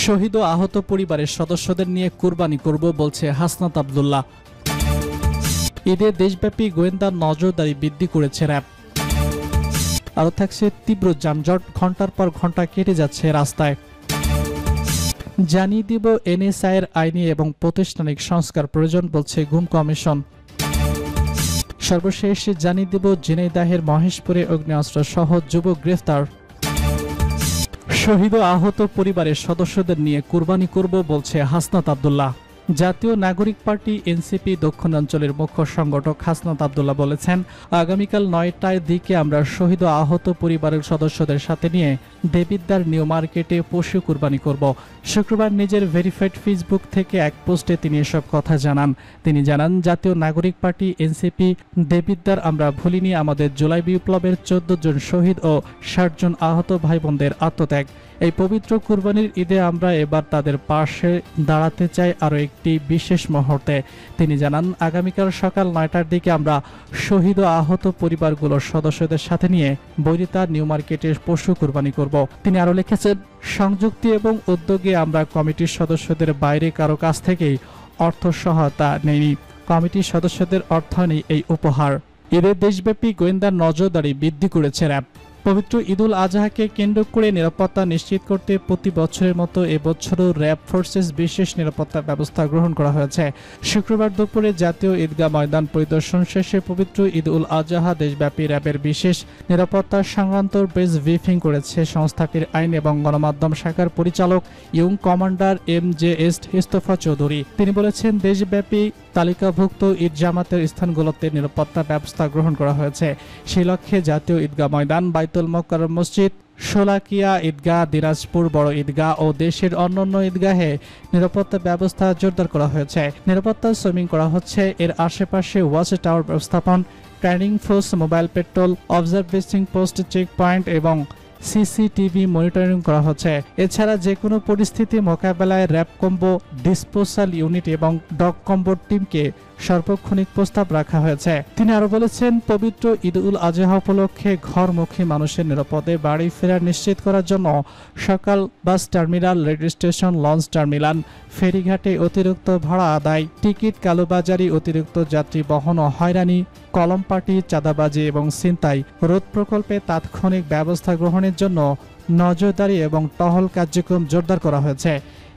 শহীদ ও আহত পরিবারের সদস্যদের নিয়ে কুরবানি করব বলছে হাসনাত আব্দুল্লাহ। ঈদে দেশব্যাপী গোয়েন্দা নজরদারি বৃদ্ধি করেছে র্যাব। আরও থাকছে তীব্র যানজট, ঘন্টার পর ঘন্টা কেটে যাচ্ছে রাস্তায়। জানিয়ে দিব এনএসআই এর আইনি এবং প্রাতিষ্ঠানিক সংস্কার প্রয়োজন বলছে গুম কমিশন। সর্বশেষ জানিয়ে দিব ঝিনাইদহের মহেশপুরে অগ্নেয়াস্ত্র সহ যুবক গ্রেফতার। শহীদ ও আহত পরিবারের সদস্যদের নিয়ে কুরবানি করব বলছে হাসনাত আব্দুল্লাহ। জাতীয় নাগরিক পার্টি এনসিপি দক্ষিণাঞ্চলের মুখ্য সংগঠক হাসনাত আব্দুল্লাহ বলেছেন, আগামীকাল ৯টার দিকে আমরা শহীদ ও আহত পরিবারের সদস্যদের সাথে নিয়ে দেবিদ্বার নিউ মার্কেটে পশু কুরবানি করব। শুক্রবার নিজের ভেরিফাইড ফেসবুক থেকে এক পোস্টে তিনি এসব কথা জানান। তিনি জানান, জাতীয় নাগরিক পার্টি এনসিপি দেবিদ্বার আমরা ভুলিনি আমাদের জুলাই বিপ্লবের ১৪ জন শহীদ ও ৬০ জন আহত ভাই বোনদের আত্মত্যাগ। এই পবিত্র কুরবানির ঈদে আমরা এবার তাদের পাশে দাঁড়াতে চাই আরও একটি বিশেষ মুহূর্তে। তিনি জানান, আগামীকাল সকাল ৯টার দিকে আমরা শহীদ ও আহত পরিবারগুলোর সদস্যদের সাথে নিয়ে বৈরিতা নিউ মার্কেটে পশু কুরবানি করব। তিনি আরও লিখেছেন, সংযুক্তি এবং উদ্যোগে আমরা কমিটির সদস্যদের বাইরে কারো কাছ থেকেই অর্থ সহায়তা নেইনি। কমিটির সদস্যদের অর্থায়নেই এই উপহার। ঈদে দেশব্যাপী গোয়েন্দা নজরদারি বৃদ্ধি করেছে র্যাব। পবিত্র ঈদুল আজহাকে কেন্দ্র করে নিরাপত্তা নিশ্চিত করতে প্রতি বছরের মতো এবছরও র্যাব ফোর্সেস বিশেষ নিরাপত্তা ব্যবস্থা গ্রহণ করা হয়েছে। শুক্রবার দুপুরে জাতীয় ঈদগাহ ময়দান পরিদর্শন শেষে পবিত্র ঈদ উল আজহা দেশব্যাপী র্যাবের বিশেষ নিরাপত্তা সংক্রান্ত প্রেস ব্রিফিং করেছে সংস্থাটির আইন এবং গণমাধ্যম শাখার পরিচালক ইয়ং কমান্ডার MJS ইস্তফা চৌধুরী। তিনি বলেছেন, দেশব্যাপী তালিকাভুক্ত ঈদ জামাতের স্থানগুলোতে নিরাপত্তা ব্যবস্থা গ্রহণ করা হয়েছে। সেই লক্ষ্যে জাতীয় ঈদগাহ ময়দান, বাইতুল মোকাররম মসজিদ, শোলাকিয়া ঈদগাহ, দিনাজপুর বড় ঈদগাহ ও দেশের অন্যান্য ঈদগাহে নিরাপত্তা ব্যবস্থা জোরদার করা হয়েছে। নিরাপত্তা সুইমিং করা হচ্ছে। এর আশেপাশে ওয়াচ টাওয়ার ব্যবস্থাপন, training force, mobile patrol, observation post, check point এবং সিসিটিভি মনিটরিং করা হচ্ছে। এছাড়া যে কোনো পরিস্থিতি মোকাবেলায় র্যাব কম্বো, ডিসপোজাল ইউনিট এবং ডগ কম্বো টিমকে সার্বক্ষণিক প্রস্তাব রাখা হয়েছে। তিনি আরো বলেছেন, পবিত্র ঈদ উল আজহা উপলক্ষে ঘরমুখী মানুষের নিরাপদে বাড়ি ফেরা নিশ্চিত করার জন্য সকাল bus terminal, rail station, launch terminal, ফেরিঘাটে অতিরিক্ত ভাড়া আদায়, টিকিট কালোবাজারি, অতিরিক্ত যাত্রী বহন ও হয়রানি, কলম পার্টি, চাঁদাবাজি এবং ছিনতাই রোধ প্রকল্পে তাৎক্ষণিক ব্যবস্থা গ্রহণের জন্য নজরদারি এবং টহল কার্যক্রম জোরদার করা হয়েছে।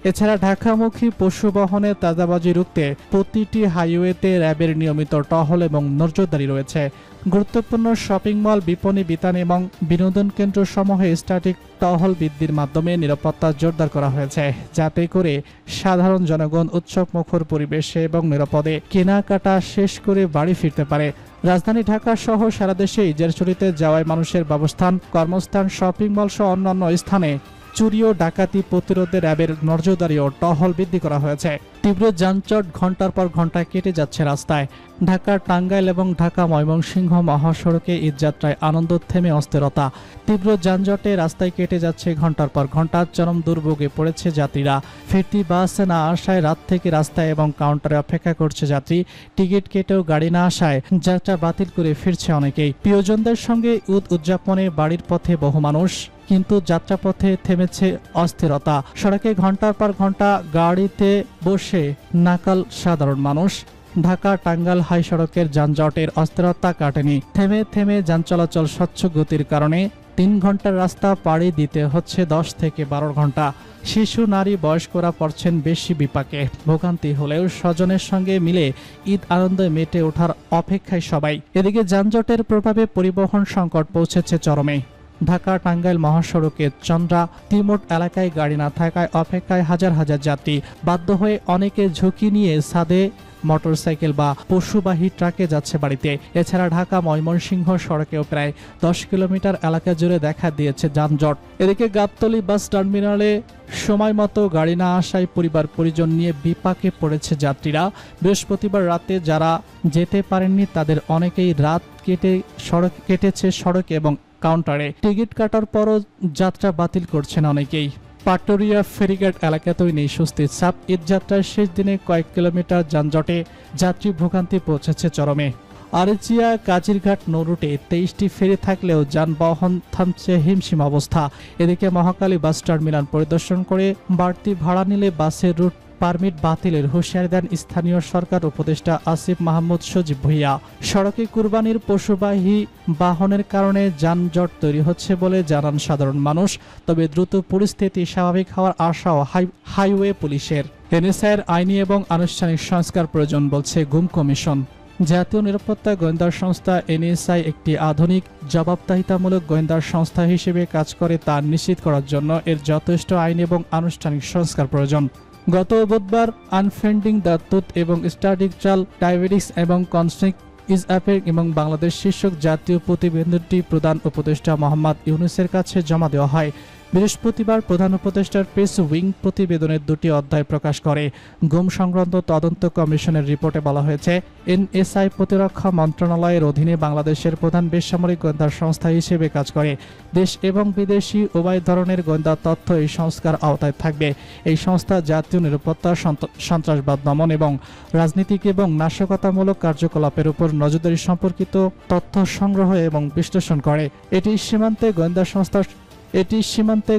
এছাড়া ঢাকামুখী পশু বহনে চাঁদাবাজি রুখতে প্রতিটি হাইওয়েতে র্যাবের নিয়মিত টহল এবং নজরদারি রয়েছে। গুরুত্বপূর্ণ শপিং মল, বিপণী বিতান এবং বিনোদন কেন্দ্র সমূহে স্ট্যাটিক টহল বৃদ্ধির মাধ্যমে নিরাপত্তা জোরদার করা হয়েছে, যাতে করে সাধারণ জনগণ উৎসব মুখর পরিবেশে এবং নিরাপদে কেনাকাটা শেষ করে বাড়ি ফিরতে পারে। রাজধানী ঢাকা সহ সারা দেশে ঈদের ছুটিতে যাওয়ায় মানুষের বাসস্থান, কর্মস্থান, শপিং মল সহ অন্যান্য স্থানে চুরি ও ডাকাতি প্রতিরোধে র্যাবের নজরদারি ও টহল বৃদ্ধি করা হয়েছে। তীব্র যানজট, ঘন্টার পর ঘন্টা কেটে যাচ্ছে রাস্তায়। ঢাকা টাঙ্গাইল এবং ঢাকা ময়মনসিংহ মহাসড়কে ঈদযাত্রায় আনন্দ থেমে অস্থিরতা। তীব্র যানজটে রাস্তায় কেটে যাচ্ছে ঘন্টার পর ঘন্টা। চরম দুর্ভোগে পড়েছে যাত্রীরা। ফিরতি বাস না আসায় রাত থেকে রাস্তায় এবং কাউন্টারে অপেক্ষা করছে যাত্রী। টিকিট কেটেও গাড়ি না আসায় যাত্রা বাতিল করে ফিরছে অনেকেই। প্রিয়জনদের সঙ্গে ঈদ উদযাপনে বাড়ির পথে বহু মানুষ, কিন্তু যাত্রাপথে থেমেছে অস্থিরতা। সড়কে ঘন্টার পর ঘন্টা গাড়িতে বসে নাকাল সাধারণ মানুষ। ঢাকা টাঙ্গাইল হাই সড়কের যানজটের অস্থিরতা কাটেনি। থেমে থেমে যান চলাচল স্বচ্ছ গতির কারণে 3 ঘন্টার রাস্তা পাড়ি দিতে হচ্ছে 10 থেকে 12 ঘন্টা। শিশু, নারী, বয়স্করা পড়ছেন বেশি বিপাকে। ভোগান্তি হলেও স্বজনের সঙ্গে মিলে ঈদ আনন্দে মেতে ওঠার অপেক্ষায় সবাই। এদিকে যানজটের প্রভাবে পরিবহন সংকট পৌঁছেছে চরমে। ঢাকা টাঙ্গাইল মহাসড়কের চন্দ্রা তিমোট এলাকায় গাড়ি না থাকায় অপেক্ষায় হাজার হাজার যাত্রী। বাধ্য হয়ে অনেকে ঝুঁকি নিয়ে ছাদে মোটরসাইকেল বা পশুবাহী ট্রাকে যাচ্ছে বাড়িতে। এছাড়া ঢাকা ময়মনসিংহ সড়কেও প্রায় 10 কিলোমিটার এলাকা জুড়ে দেখা দিয়েছে যানজট। এদিকে গাবতলী বাস টার্মিনালে সময় মতো গাড়ি না আসায় পরিবার পরিজন নিয়ে বিপাকে পড়েছে যাত্রীরা। বৃহস্পতিবার রাতে যারা যেতে পারেননি তাদের অনেকেই রাত কেটেছে সড়ক এবং কাউন্টারে। টিকিট কাটার পরও যাত্রা বাতিল করছেন অনেকেই। পাটুরিয়া ফেরিঘাট এলাকাতেই নেই স্বস্তির ছাপ। ঈদযাত্রার শেষ দিনে কয়েক কিলোমিটার যানজটে যাত্রী ভোগান্তি পৌঁছেছে চরমে। আরেচিয়া কাজিরঘাট নৌরুটে 23টি ফেরি থাকলেও যানবাহন থামছে হিমশিম অবস্থা। এদিকে মহাখালী বাস টার্মিনাল পরিদর্শন করে বাড়তি ভাড়া নিলে বাসের রুট পারমিট বাতিলের হুঁশিয়ারি দেন স্থানীয় সরকার উপদেষ্টা আসিফ মাহমুদ সজীব ভুঁইয়া। সড়কে কুরবানির পশুবাহী বাহনের কারণে যানজট তৈরি হচ্ছে বলে জানান সাধারণ মানুষ। তবে দ্রুত পরিস্থিতি স্বাভাবিক হওয়ার আশাও হাইওয়ে পুলিশের। এনএসআইয়ের আইনি এবং আনুষ্ঠানিক সংস্কার প্রয়োজন বলছে গুম কমিশন। জাতীয় নিরাপত্তা গোয়েন্দা সংস্থা এনএসআই একটি আধুনিক জবাবদিহিতামূলক গোয়েন্দা সংস্থা হিসেবে কাজ করে তা নিশ্চিত করার জন্য এর যথেষ্ট আইন এবং আনুষ্ঠানিক সংস্কার প্রয়োজন। গত বুধবার আনফেন্ডিং দ্য ট্রুথ এবং স্ট্যাটিস্টিক্যাল ডায়াবেটিস এবং কনফ্লিক্ট ইজ অ্যাফেক্ট এবং বাংলাদেশ শীর্ষক জাতীয় প্রতিবেদনটি প্রধান উপদেষ্টা মোহাম্মদ ইউনূসের কাছে জমা দেওয়া হয়। বৃহস্পতিবার প্রধান উপদেষ্টার প্রেস উইং প্রতিবেদনের 2টি অধ্যায় প্রকাশ করে। গুম সংক্রান্ত তদন্ত কমিশনের রিপোর্টে বলা হয়েছে, এনএসআই প্রতিরক্ষা মন্ত্রণালয়ের অধীনে বাংলাদেশের প্রধান বেসামরিক গোয়েন্দা সংস্থা হিসেবে কাজ করে। দেশ এবং বিদেশি উভয় ধরনের গোয়েন্দা তথ্য এই সংস্কার আওতায় থাকবে। এই সংস্থা জাতীয় নিরাপত্তা, সন্ত্রাসবাদ দমন এবং রাজনীতিক এবং নাশকতামূলক কার্যকলাপের উপর নজরদারি সম্পর্কিত তথ্য সংগ্রহ এবং বিশ্লেষণ করে। এটি সীমান্তে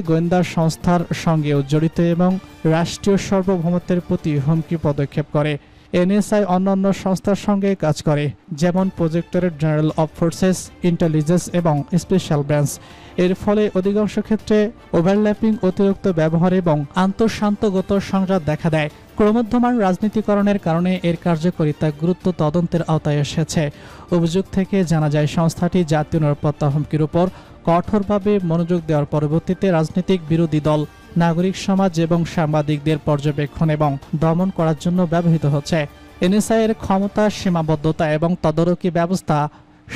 গোয়েন্দা সংস্থার সঙ্গেও জড়িত এবং রাষ্ট্রীয় সার্বভৌমত্বের প্রতি হুমকি পদক্ষেপ করে। এনএসআই অন্যান্য সংস্থার সঙ্গে কাজ করে, যেমন প্রজেক্টরেট জেনারেল অফ ফোর্সেস, ইন্টেলিজেন্স এবং স্পেশাল ব্রাঞ্চ। এর ফলে অধিকাংশ ক্ষেত্রে ওভারল্যাপিং, অতিরিক্ত ব্যবহার এবং আন্তঃসান্তগত সংঘাত দেখা দেয়। ক্রমবর্ধমান রাজনীতিকরণের কারণে এর কার্যকারিতা গুরুত্ব তদন্তের আওতায় এসেছে। অভিযোগ থেকে জানা যায় সংস্থাটি জাতীয় নিরাপত্তা হুমকির উপর কঠোরভাবে মনোযোগ দেওয়ার পরবর্তীতে রাজনৈতিক বিরোধী দল, নাগরিক সমাজ এবং সাংবাদিকদের পর্যবেক্ষণ এবং দমন করার জন্য ব্যবহৃত হচ্ছে। এনএসআই এর ক্ষমতা, সীমাবদ্ধতা এবং তদারকি ব্যবস্থা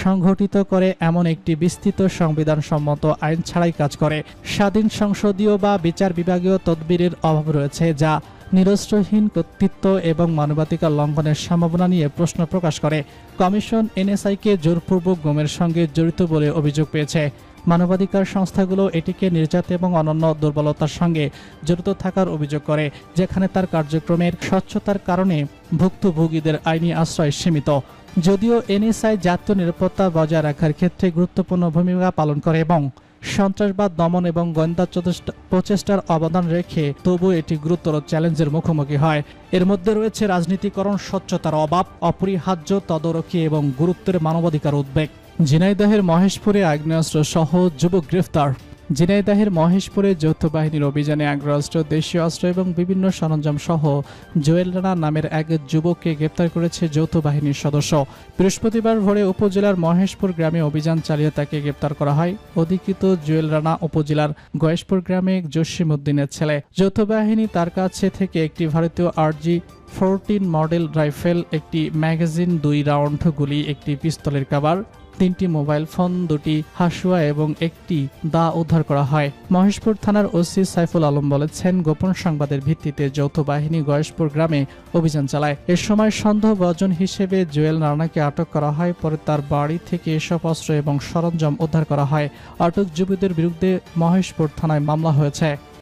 সংগঠিত করে এমন একটি বিস্তৃত সংবিধানসম্মত আইন ছাড়াই কাজ করে। স্বাধীন সংসদীয় বা বিচার বিভাগীয় তদবিরের অভাব রয়েছে, যা নিরস্ত্রহীন কর্তৃত্ব এবং মানবাধিকার লঙ্ঘনের সম্ভাবনা নিয়ে প্রশ্ন প্রকাশ করে। কমিশন এনএসআইকে জোরপূর্বক গুমের সঙ্গে জড়িত বলে অভিযোগ পেয়েছে। মানবাধিকার সংস্থাগুলো এটিকে নির্যাতন এবং অনন্য দুর্বলতার সঙ্গে জড়িত থাকার অভিযোগ করে, যেখানে তার কার্যক্রমের স্বচ্ছতার কারণে ভুক্তভোগীদের আইনি আশ্রয় সীমিত। যদিও এনএসআই জাতীয় নিরাপত্তা বজায় রাখার ক্ষেত্রে গুরুত্বপূর্ণ ভূমিকা পালন করে এবং সন্ত্রাসবাদ দমন এবং গোয়েন্দা প্রচেষ্টার অবদান রেখে, তবু এটি গুরুতর চ্যালেঞ্জের মুখোমুখি হয়। এর মধ্যে রয়েছে রাজনীতিকরণ, স্বচ্ছতার অভাব, অপরিহার্য তদারকি এবং গুরুত্বের মানবাধিকার উদ্বেগ। ঝিনাইদহের মহেশপুরে আগ্নেয়াস্ত্র সহ যুবক গ্রেফতার। ঝিনাইদহের মহেশপুরে যৌথ বাহিনীর অভিযানে আগ্নেয়াস্ত্র, দেশীয় অস্ত্র এবং বিভিন্ন সরঞ্জাম সহ জুয়েল রানা নামের এক যুবককে গ্রেফতার করেছে যৌথ বাহিনীর সদস্য। বৃহস্পতিবার ভোরে উপজেলার মহেশপুর গ্রামে অভিযান চালিয়ে তাকে গ্রেফতার করা হয়। অধিকৃত জুয়েল রানা উপজেলার গয়েশপুর গ্রামে জসিম উদ্দিনের ছেলে। যৌথ বাহিনী তার কাছে থেকে একটি ভারতীয় RG-14 মডেল রাইফেল, একটি ম্যাগাজিন, 2 রাউন্ড গুলি, একটি পিস্তলের কাভার, 3টি মোবাইল ফোন, 2টি হাসুয়া এবং একটি দা উদ্ধার করা হয়। মহেশপুর থানার ওসি সাইফুল আলম বলেছেন, গোপন সংবাদের ভিত্তিতে যৌথ বাহিনী গয়েশপুর গ্রামে অভিযান চালায়। এ সময় সন্দেহভাজন হিসেবে জুয়েল রানাকে আটক করা হয়। পরে তার বাড়ি থেকে এসব অস্ত্র এবং সরঞ্জাম উদ্ধার করা হয়। আটক যুবকদের বিরুদ্ধে মহেশপুর থানায় মামলা হয়েছে।